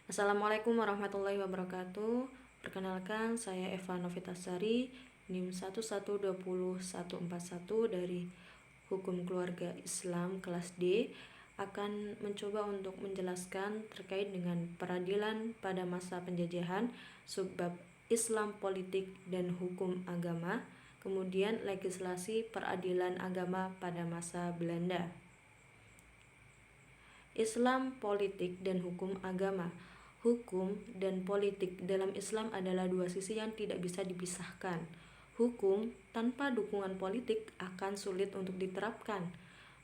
Assalamualaikum warahmatullahi wabarakatuh. Perkenalkan, saya Eva Novitasari, NIM 1120141 dari Hukum Keluarga Islam kelas D, akan mencoba untuk menjelaskan terkait dengan peradilan pada masa penjajahan, subbab Islam politik dan hukum agama, kemudian legislasi peradilan agama pada masa Belanda. Islam, politik, dan hukum agama. Hukum dan politik dalam Islam adalah dua sisi yang tidak bisa dipisahkan. Hukum tanpa dukungan politik akan sulit untuk diterapkan.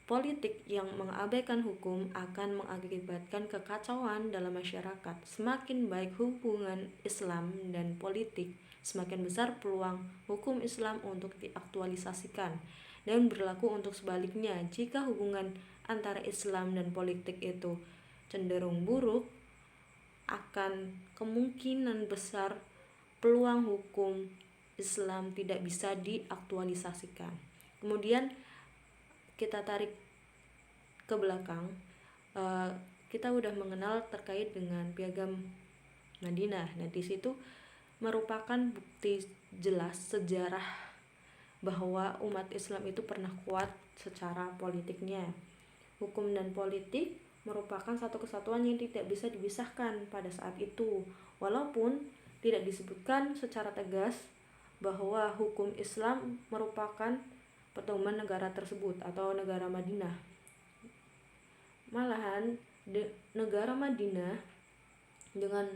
Politik yang mengabaikan hukum akan mengakibatkan kekacauan dalam masyarakat. Semakin baik hubungan Islam dan politik, semakin besar peluang hukum Islam untuk diaktualisasikan. Dan berlaku untuk sebaliknya, jika hubungan antara Islam dan politik itu cenderung buruk, akan kemungkinan besar peluang hukum Islam tidak bisa diaktualisasikan. Kemudian kita tarik ke belakang, kita udah mengenal terkait dengan Piagam Madinah. Nah, di situ merupakan bukti jelas sejarah bahwa umat Islam itu pernah kuat secara politiknya. Hukum dan politik merupakan satu kesatuan yang tidak bisa dipisahkan pada saat itu, walaupun tidak disebutkan secara tegas bahwa hukum Islam merupakan pedoman negara tersebut atau negara Madinah. Malahan negara Madinah dengan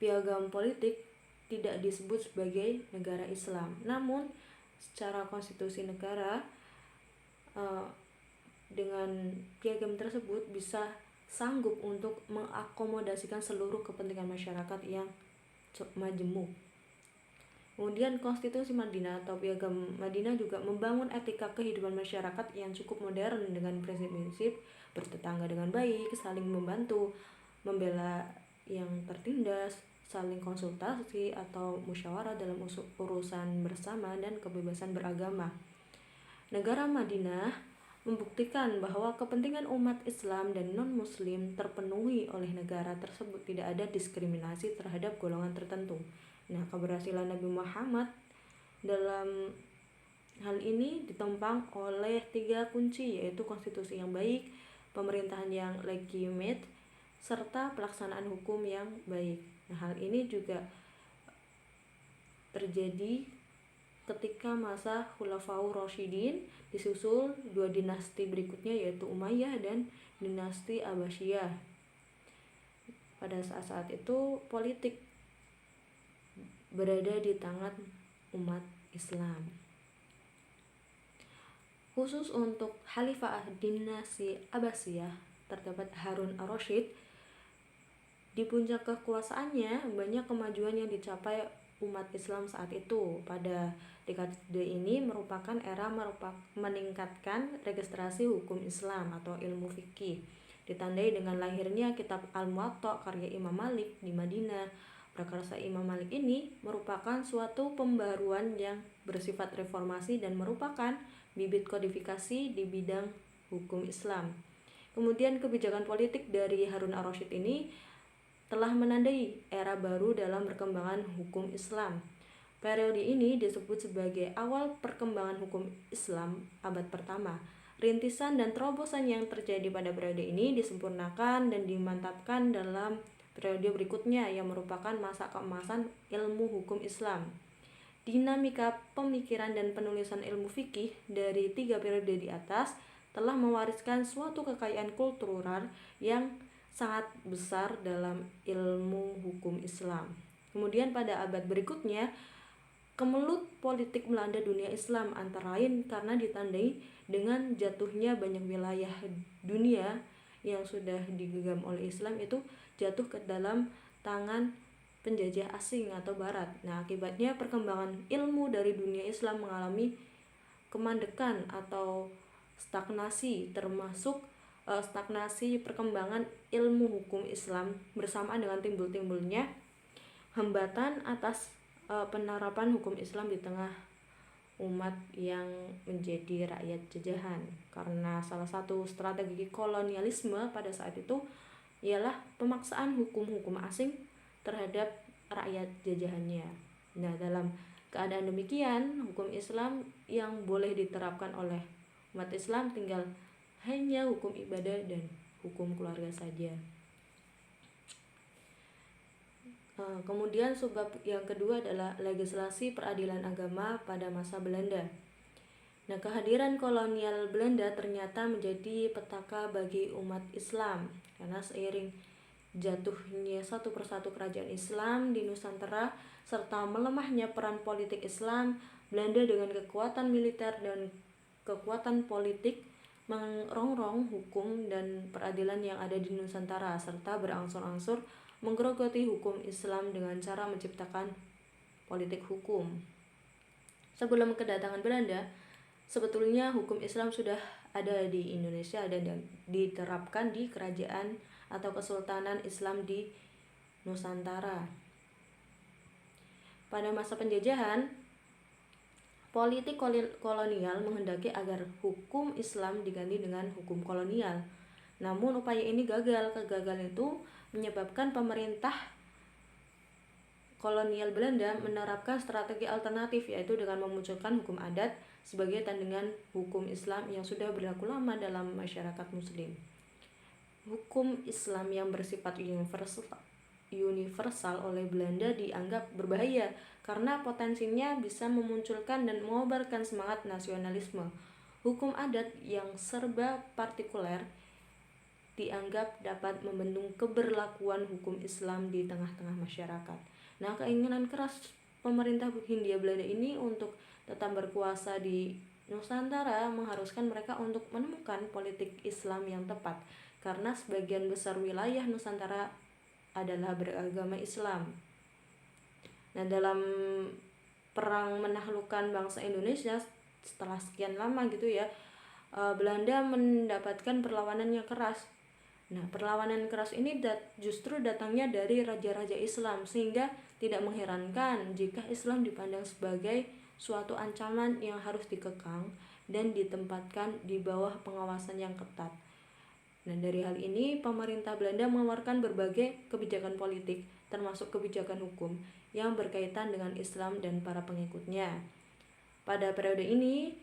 piagam politik tidak disebut sebagai negara Islam, namun secara konstitusi negara dengan piagam tersebut bisa sanggup untuk mengakomodasikan seluruh kepentingan masyarakat yang majemuk. Kemudian konstitusi Madinah atau piagam Madinah juga membangun etika kehidupan masyarakat yang cukup modern dengan prinsip-prinsip bertetangga dengan baik, saling membantu, membela yang tertindas, saling konsultasi atau musyawarah dalam urusan bersama, dan kebebasan beragama. Negara Madinah membuktikan bahwa kepentingan umat Islam dan non-Muslim terpenuhi oleh negara tersebut, tidak ada diskriminasi terhadap golongan tertentu. Nah, keberhasilan Nabi Muhammad dalam hal ini ditopang oleh 3 kunci, yaitu konstitusi yang baik, pemerintahan yang legitimate, serta pelaksanaan hukum yang baik. Nah, hal ini juga terjadi ketika masa Khulafaur Rasyidin, disusul 2 dinasti berikutnya, yaitu Umayyah dan dinasti Abbasiyah. Pada saat-saat itu politik berada di tangan umat Islam. Khusus untuk Khalifah dinasti Abbasiyah terdapat Harun ar-Rasyid. Di puncak kekuasaannya, banyak kemajuan yang dicapai umat Islam saat itu. Pada dekade ini merupakan era meningkatkan registrasi hukum Islam atau ilmu fikih, ditandai dengan lahirnya kitab Al-Muwatta karya Imam Malik di Madinah. Prakarsa Imam Malik ini merupakan suatu pembaruan yang bersifat reformasi dan merupakan bibit kodifikasi di bidang hukum Islam. Kemudian kebijakan politik dari Harun ar-Rasyid ini telah menandai era baru dalam perkembangan hukum Islam. Periode ini disebut sebagai awal perkembangan hukum Islam abad pertama. Rintisan dan terobosan yang terjadi pada periode ini disempurnakan dan dimantapkan dalam periode berikutnya yang merupakan masa keemasan ilmu hukum Islam. Dinamika pemikiran dan penulisan ilmu fikih dari 3 periode di atas telah mewariskan suatu kekayaan kultural yang sangat besar dalam ilmu hukum Islam. Kemudian pada abad berikutnya, kemelut politik melanda dunia Islam, antara lain karena ditandai dengan jatuhnya banyak wilayah dunia yang sudah digenggam oleh Islam itu jatuh ke dalam tangan penjajah asing atau barat. Nah, akibatnya perkembangan ilmu dari dunia Islam mengalami kemandekan atau stagnasi, termasuk stagnasi perkembangan ilmu hukum Islam bersamaan dengan timbulnya hambatan atas penerapan hukum Islam di tengah umat yang menjadi rakyat jajahan. Karena salah satu strategi kolonialisme pada saat itu ialah pemaksaan hukum-hukum asing terhadap rakyat jajahannya. Nah, dalam keadaan demikian, hukum Islam yang boleh diterapkan oleh umat Islam tinggal hanya hukum ibadah dan hukum keluarga saja. Kemudian sebab yang kedua adalah legislasi peradilan agama pada masa Belanda. Nah, kehadiran kolonial Belanda ternyata menjadi petaka bagi umat Islam karena seiring jatuhnya satu persatu kerajaan Islam di Nusantara serta melemahnya peran politik Islam, Belanda dengan kekuatan militer dan kekuatan politik merongrong hukum dan peradilan yang ada di Nusantara serta berangsur-angsur menggerogoti hukum Islam dengan cara menciptakan politik hukum. Sebelum kedatangan Belanda, sebetulnya hukum Islam sudah ada di Indonesia dan diterapkan di kerajaan atau kesultanan Islam di Nusantara. Pada masa penjajahan, politik kolonial menghendaki agar hukum Islam diganti dengan hukum kolonial. Namun upaya ini gagal. Kegagalan itu menyebabkan pemerintah kolonial Belanda menerapkan strategi alternatif, yaitu dengan memunculkan hukum adat sebagai tandingan hukum Islam yang sudah berlaku lama dalam masyarakat Muslim. Hukum Islam yang bersifat universal oleh Belanda dianggap berbahaya karena potensinya bisa memunculkan dan mengobarkan semangat nasionalisme. Hukum adat yang serba partikuler dianggap dapat membendung keberlakuan hukum Islam di tengah-tengah masyarakat. Nah, keinginan keras pemerintah Hindia Belanda ini untuk tetap berkuasa di Nusantara mengharuskan mereka untuk menemukan politik Islam yang tepat, karena sebagian besar wilayah Nusantara adalah beragama Islam. Nah, dalam perang menaklukkan bangsa Indonesia setelah sekian lama gitu ya, Belanda mendapatkan perlawanan yang keras. Nah, perlawanan keras ini justru datangnya dari raja-raja Islam, sehingga tidak mengherankan jika Islam dipandang sebagai suatu ancaman yang harus dikekang dan ditempatkan di bawah pengawasan yang ketat. Nah, dari hal ini pemerintah Belanda mengeluarkan berbagai kebijakan politik, termasuk kebijakan hukum yang berkaitan dengan Islam dan para pengikutnya. Pada periode ini,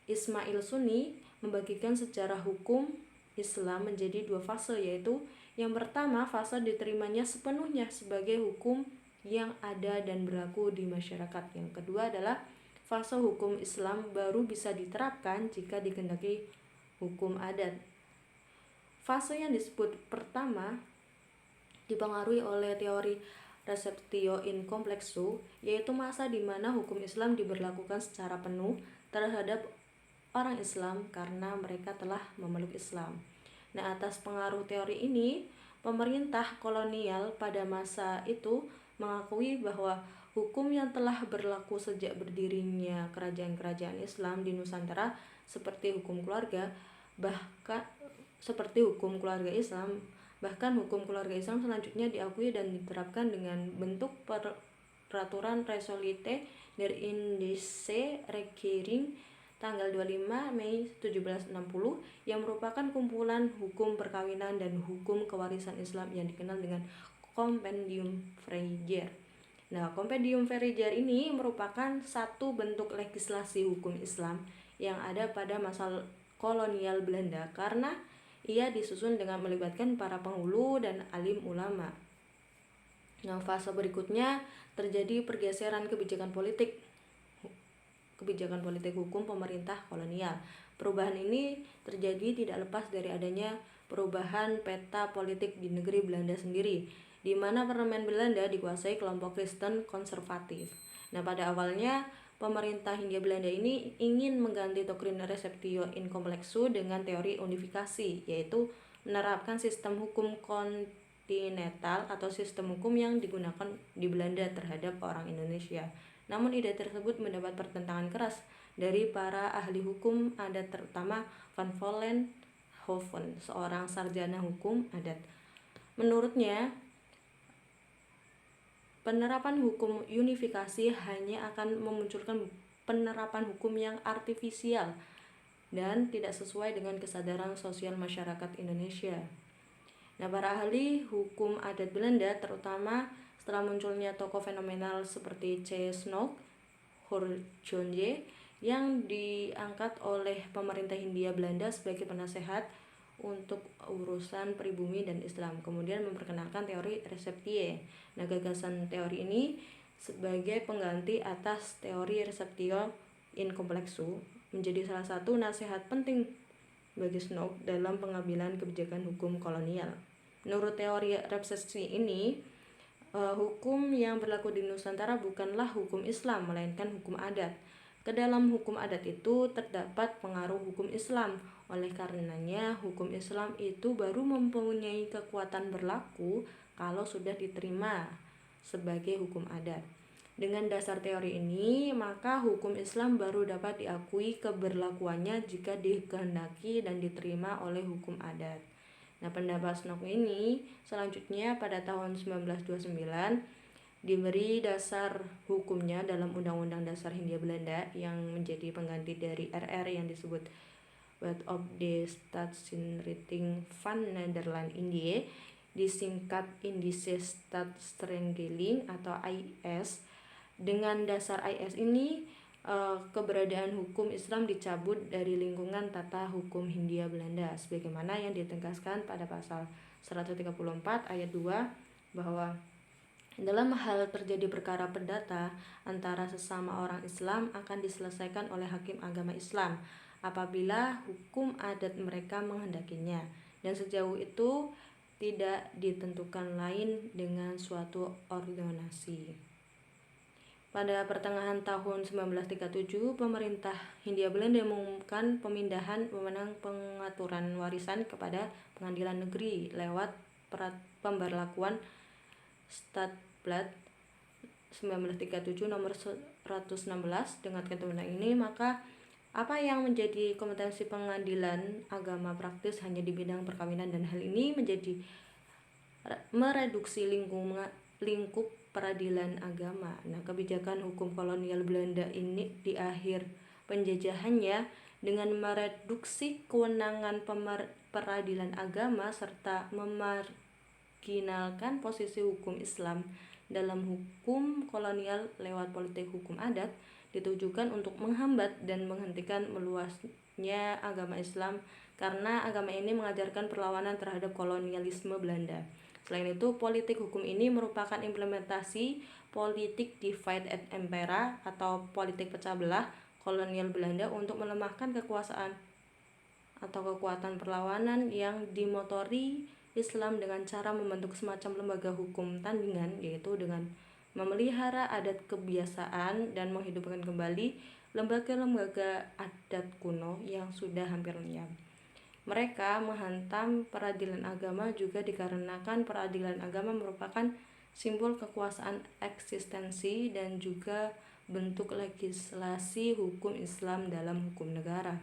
Ismail Sunni membagikan sejarah hukum Islam menjadi dua fase, yaitu yang pertama fase diterimanya sepenuhnya sebagai hukum yang ada dan berlaku di masyarakat. Yang kedua adalah fase hukum Islam baru bisa diterapkan jika dikehendaki hukum adat. Fase yang disebut pertama dipengaruhi oleh teori receptio in complexo, yaitu masa di mana hukum Islam diberlakukan secara penuh terhadap orang Islam karena mereka telah memeluk Islam. Nah, atas pengaruh teori ini, pemerintah kolonial pada masa itu mengakui bahwa hukum yang telah berlaku sejak berdirinya kerajaan-kerajaan Islam di Nusantara seperti hukum keluarga, bahkan hukum keluarga Islam selanjutnya diakui dan diterapkan dengan bentuk peraturan Resolute der Indische Regering tanggal 25 Mei 1760 yang merupakan kumpulan hukum perkawinan dan hukum kewarisan Islam yang dikenal dengan Compendium Vergere. Nah, Compendium Vergere ini merupakan satu bentuk legislasi hukum Islam yang ada pada masa kolonial Belanda karena ia disusun dengan melibatkan para penghulu dan alim ulama. Nah, fase berikutnya terjadi pergeseran kebijakan politik hukum pemerintah kolonial. Perubahan ini terjadi tidak lepas dari adanya perubahan peta politik di negeri Belanda sendiri, di mana parlemen Belanda dikuasai kelompok Kristen konservatif. Nah, pada awalnya pemerintah Hindia Belanda ini ingin mengganti doktrin receptio in complexo dengan teori unifikasi, yaitu menerapkan sistem hukum kontinental atau sistem hukum yang digunakan di Belanda terhadap orang Indonesia. Namun ide tersebut mendapat pertentangan keras dari para ahli hukum adat, terutama Van Vollenhoven, seorang sarjana hukum adat. Menurutnya, penerapan hukum unifikasi hanya akan memunculkan penerapan hukum yang artifisial dan tidak sesuai dengan kesadaran sosial masyarakat Indonesia. Nah, para ahli hukum adat Belanda, terutama setelah munculnya tokoh fenomenal seperti C. Snok, Hoortjonge, yang diangkat oleh pemerintah Hindia Belanda sebagai penasehat untuk urusan pribumi dan Islam, kemudian memperkenalkan teori receptie. Nah, gagasan teori ini sebagai pengganti atas teori receptio in complexu menjadi salah satu nasihat penting bagi Snok dalam pengambilan kebijakan hukum kolonial. Menurut teori receptie ini, hukum yang berlaku di Nusantara bukanlah hukum Islam, melainkan hukum adat. Ke dalam hukum adat itu terdapat pengaruh hukum Islam. Oleh karenanya, hukum Islam itu baru mempunyai kekuatan berlaku kalau sudah diterima sebagai hukum adat. Dengan dasar teori ini, maka hukum Islam baru dapat diakui keberlakuannya jika dikehendaki dan diterima oleh hukum adat. Nah, pendapat Snok ini selanjutnya pada tahun 1929 diberi dasar hukumnya dalam Undang-Undang Dasar Hindia Belanda yang menjadi pengganti dari RR yang disebut Wet of the Staatsinrichting van Nederland-Indië, disingkat Indische Staatsregeling atau IS. Dengan dasar IS ini, keberadaan hukum Islam dicabut dari lingkungan tata hukum Hindia Belanda, sebagaimana yang ditegaskan pada pasal 134 ayat 2 bahwa dalam hal terjadi perkara perdata antara sesama orang Islam akan diselesaikan oleh hakim agama Islam apabila hukum adat mereka menghendakinya, dan sejauh itu tidak ditentukan lain dengan suatu ordonansi. Pada pertengahan tahun 1937, pemerintah Hindia Belanda mengumumkan pemindahan wewenang pengaturan warisan kepada pengadilan negeri lewat pemberlakuan Stadblad 1937 nomor 116. Dengan ketentuan ini, maka apa yang menjadi kompetensi pengadilan agama praktis hanya di bidang perkawinan, dan hal ini menjadi mereduksi lingkup peradilan agama. Nah, kebijakan hukum kolonial Belanda ini di akhir penjajahannya dengan mereduksi kewenangan peradilan agama serta memarginalkan posisi hukum Islam dalam hukum kolonial lewat politik hukum adat ditujukan untuk menghambat dan menghentikan meluasnya agama Islam, karena agama ini mengajarkan perlawanan terhadap kolonialisme Belanda. Selain itu, politik hukum ini merupakan implementasi politik divide and impera atau politik pecah belah kolonial Belanda untuk melemahkan kekuasaan atau kekuatan perlawanan yang dimotori Islam dengan cara membentuk semacam lembaga hukum tandingan, yaitu dengan memelihara adat kebiasaan dan menghidupkan kembali lembaga-lembaga adat kuno yang sudah hampir lenyap. Mereka menghantam peradilan agama juga dikarenakan peradilan agama merupakan simbol kekuasaan eksistensi dan juga bentuk legislasi hukum Islam dalam hukum negara.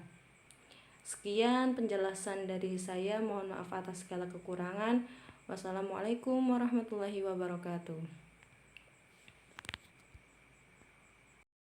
Sekian penjelasan dari saya, mohon maaf atas segala kekurangan. Wassalamualaikum warahmatullahi wabarakatuh.